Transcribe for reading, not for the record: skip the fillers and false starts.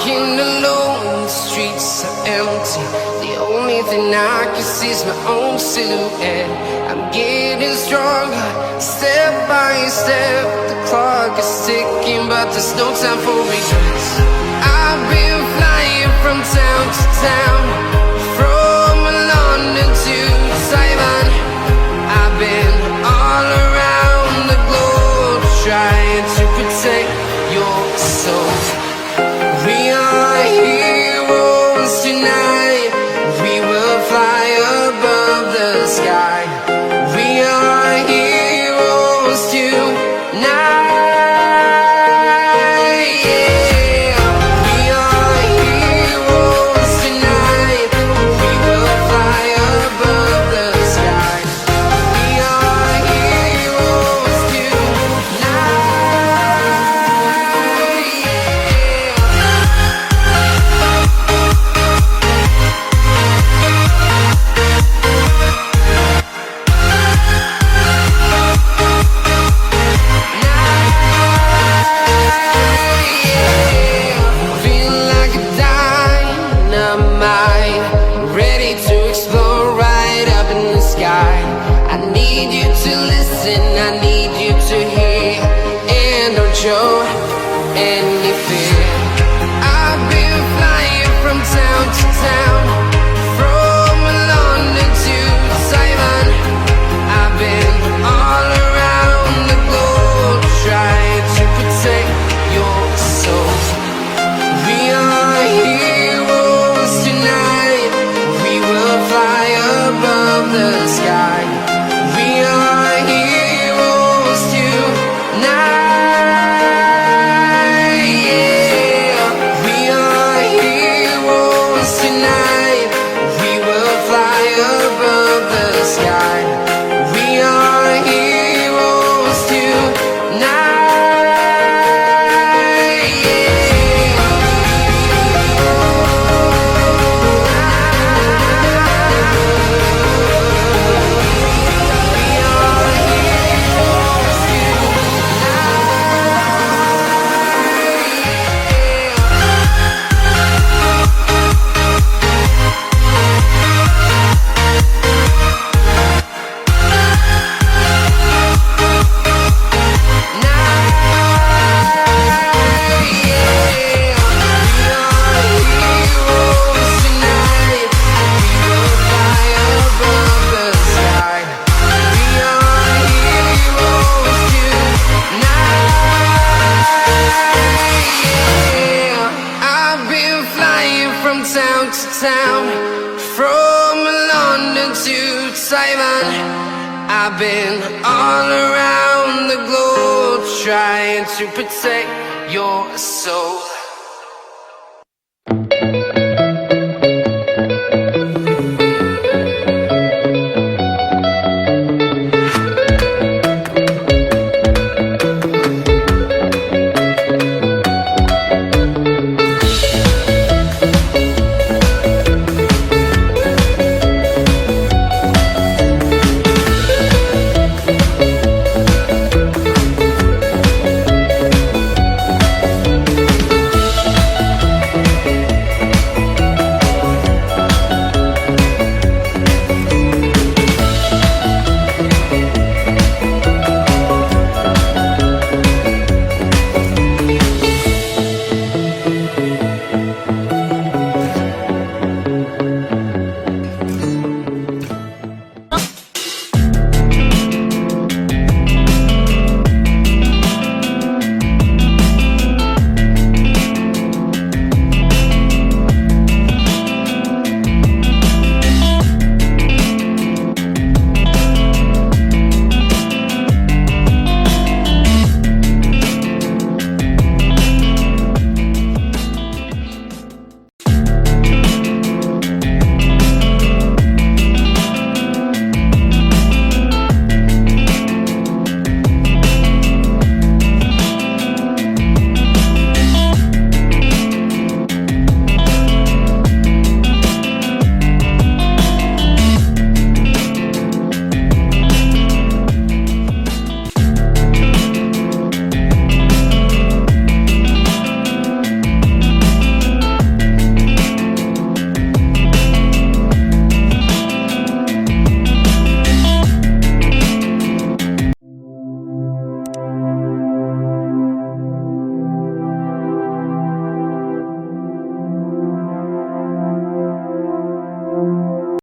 walking alone, the streets are empty. The only thing I can see is my own silhouette. I'm getting stronger, step by step. The clock is ticking, but there's no time for regrets. I've been flying from town to town, from London to Taiwan. I've been all around the globe, trying to protect your soul. We are heroes tonight. We will fly above the sky. We are heroes tonight. Yeah. We are heroes tonight. We will fly above the sky. We are heroes show any fear. I've been flying from town to town, from London to Taiwan. I've been all around the globe, trying to protect your soul. We are heroes tonight. We will fly above the sky. We are heroes tonight. Town to town, from London to Taiwan. I've been all around the globe, trying to protect your soul.